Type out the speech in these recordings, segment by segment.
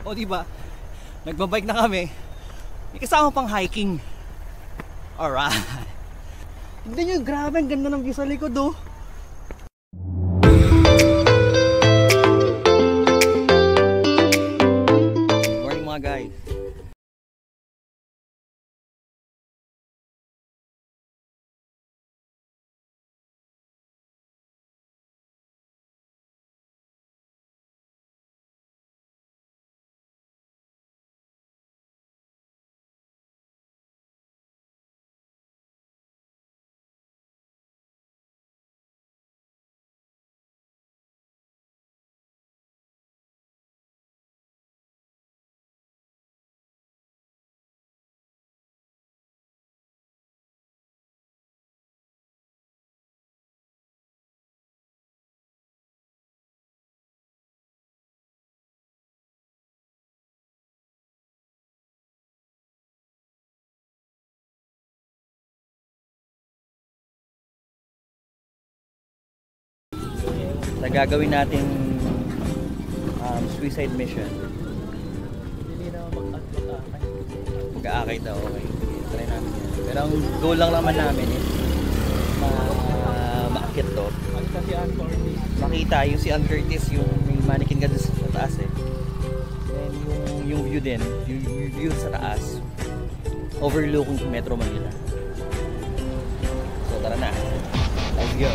O diba, nagbabike na kami. May kasama pang hiking. Alright. Tignan nyo, grabe, ang ganda ng view sa likod oh. Morning mga guys. Na gagawin natin suicide mission. Hindi na mag-aakay daw. Okay, try namin yan. Pero ang goal lang naman namin is maakit to. Makita yung si Ann Curtis, yung may mannequin ka sa taas eh. Then yung view din, yung view sa taas, overlooking Metro Manila. So tara na, let's go.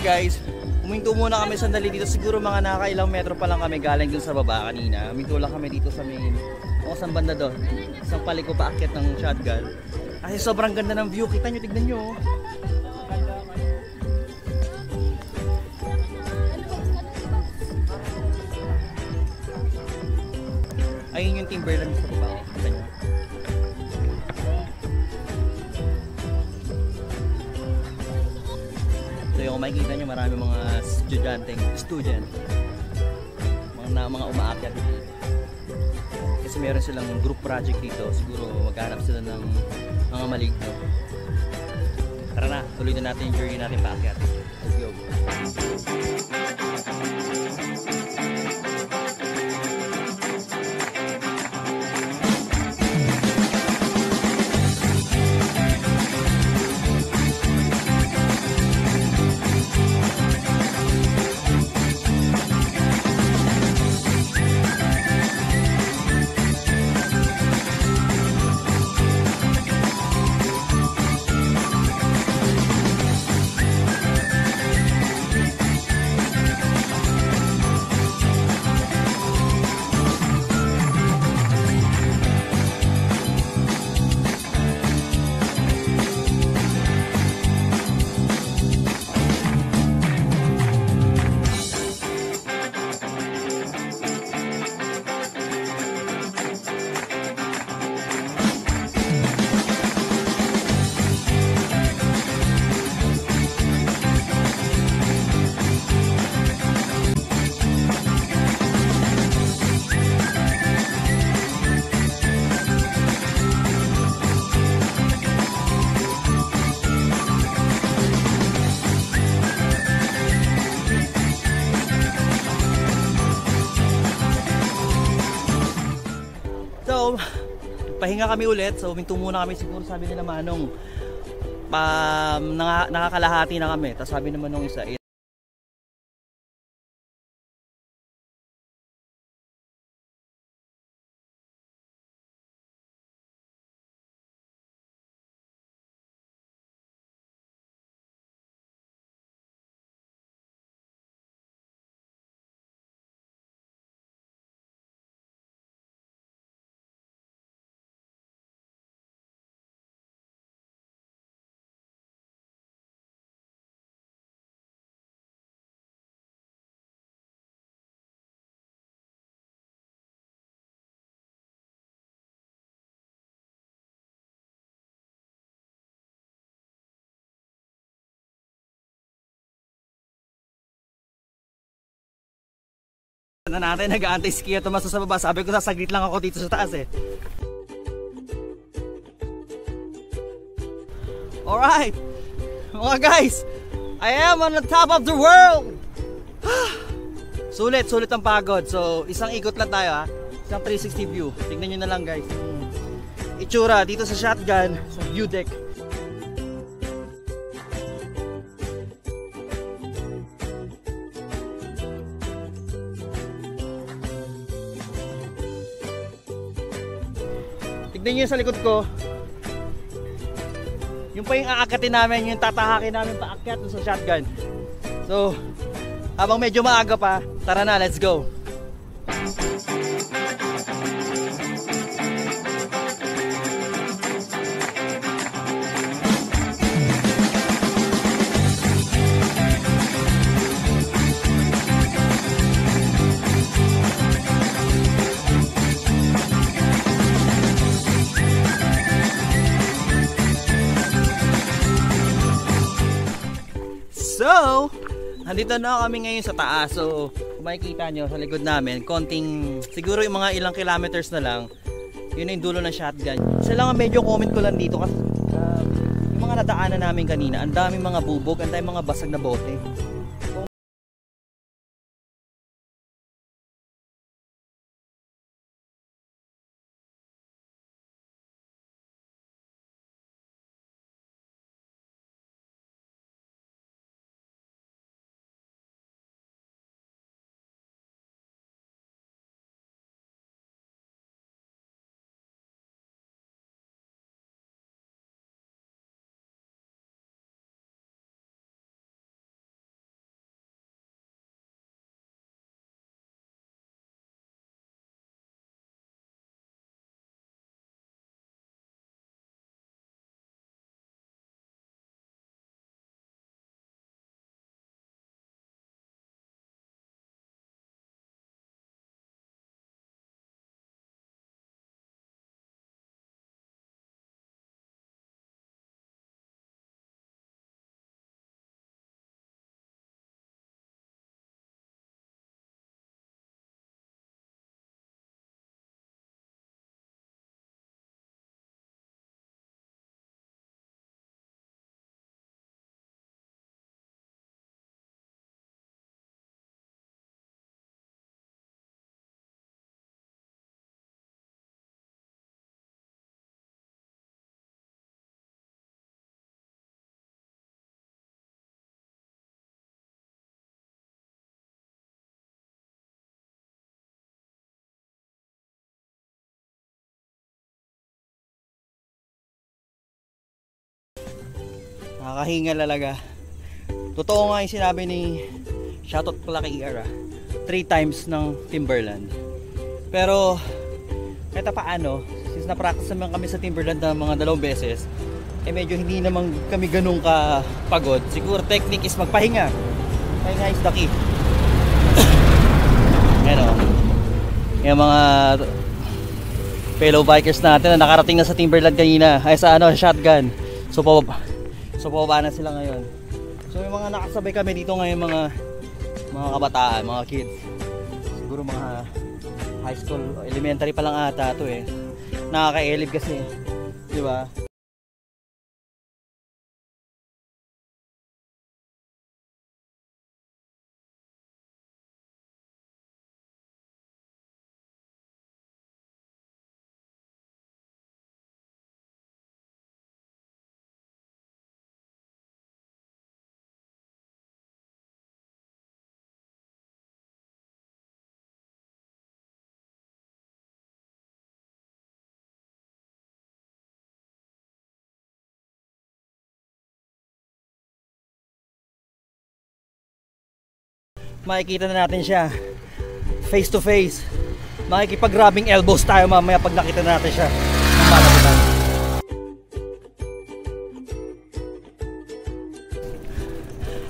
Guys, huminto muna kami sandali dito. Siguro mga nakakailang metro pa lang kami galing dun sa baba kanina. Huminto lang kami dito sa main, o saan banda doon, isang paliko paakyat ng shotgun. Kasi sobrang ganda ng view. Kita nyo, tignan nyo. Ayun yung timberland sa baba. Kita nyo. So yung makikita nyo, marami mga student, mga umaakyat dito. Kasi meron silang group project dito. Siguro maghanap sila ng mga maligno. Tara na, tuloy na natin yung journey natin paakyat. Let's go. So, pahinga kami ulit. So, huminto muna kami. Siguro sabi nila Manong, nakakalahati na kami. Tapos sabi naman nung isa, na natin, nag-aantay si Kia Tomas sa baba. Sabi ko sasaglit lang ako dito sa taas eh. Alright, mga guys, I am on the top of the world. Sulit ang pagod. So isang ikot lang tayo ha, isang 360 view. Tignan nyo na lang guys itsura dito sa shotgun, sa view deck. Tignan nyo sa likod ko. Yung pa yung aakatin namin, yung tatahakin namin paakyat sa shotgun. So, habang medyo maaga pa, tara na, let's go. So, nandito na kami ngayon sa taas. So, kung makikita nyo sa likod namin, konting, siguro yung mga ilang kilometers na lang, yun yung dulo ng shotgun. Isa lang ang medyo comment ko lang dito kasi yung mga nadaanan namin kanina, ang daming mga bubog, ang daming mga basag na bote. Nakakahinga talaga. Totoo nga yung sinabi ni shoutout pala kay Era, 3 times ng Timberland. Pero kahit paano, since na-practice naman kami sa Timberland na mga 2 beses, eh medyo hindi naman kami ganun ka pagod. Siguro technique is magpahinga. Pahinga is the key. Ano, yung mga fellow bikers natin na nakarating na sa Timberland kanina, ay sa shotgun. So pababa na sila ngayon. So yung mga nakasabay kami dito ngayon, mga kabataan, mga kids. Siguro mga high school, elementary pa lang ata to eh. Nakaka-elib kasi, di ba? Makikita na natin siya face to face. Makikipag-grabbing elbows tayo mamaya pag nakita natin siya ng malapitan.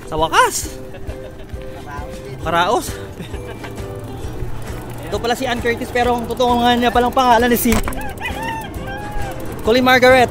Sa wakas, Karaos. Ito pala si Ann Curtis, pero ang totoo nga niya palang pangalan ni si Colleen Margaret.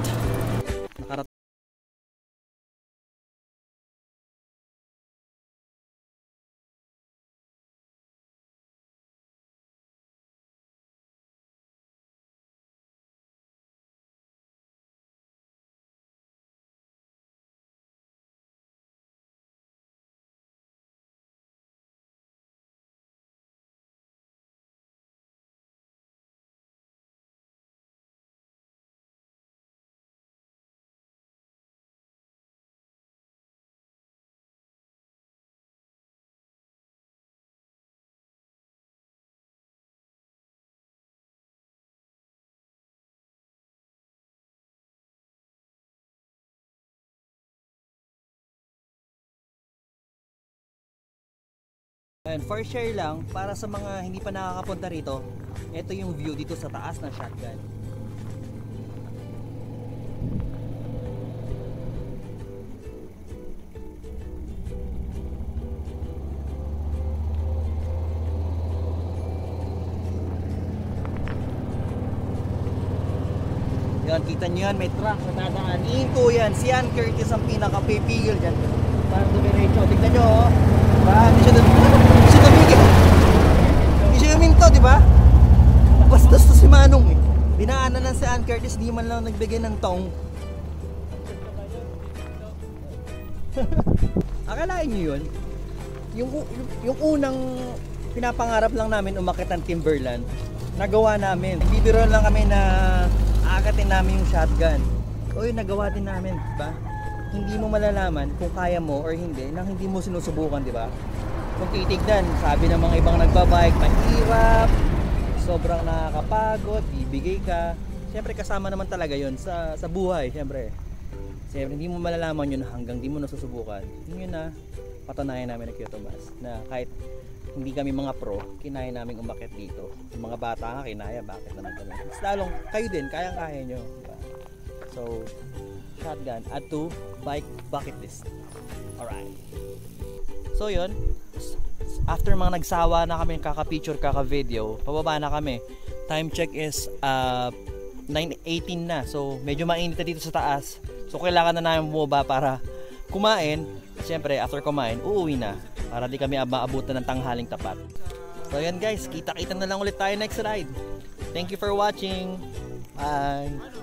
And for share lang, para sa mga hindi pa nakakapunta rito, ito yung view dito sa taas ng shotgun. Yan, kita nyo yan, may truck na dadaanin ko yan. Si Ann Curtis ang pinaka-pipigil dyan. Parang dumiretso. Tignan nyo, oh. Hindi siya tumigil. Hindi siya huminto, di ba? Bastos to si Manong eh. Dinaanan lang si Ann Curtis, di man lang nagbigay ng tong. Akalain nyo yun? Yung unang pinapangarap lang namin umakit ang Timberland, nagawa namin. Bibiro lang kami na aakatin namin yung shotgun. Uy, nagawa din namin, diba? Hindi mo malalaman kung kaya mo or hindi nang hindi mo sinusubukan, diba? Kung titignan, sabi ng mga ibang nagbabike, mahirap, sobrang nakakapagod, bibigay ka. Siyempre kasama naman talaga yon sa buhay, siyempre. Siyempre hindi mo malalaman yun hanggang hindi mo nasusubukan. Yun na, patunayan namin na Kuya Tomas na kahit hindi kami mga pro, kinaya namin umakyat dito. Yung mga bata nga kinaya, bakit naman kami? Mas lalong kayo din, kayang-kaya nyo. Diba? So, shotgun, add to bike bucket list. Alright. So yun, after mga nagsawa na kami, kaka-picture, kaka-video, pababa na kami. Time check is 9:18 na. So, medyo mainit na dito sa taas. So, kailangan na namin bumaba para kumain. Siyempre, after kumain, uuwi na. Para di kami maabutan ng tanghaling tapat. So yan guys, kita-kita na lang ulit tayo next ride. Thank you for watching. Bye!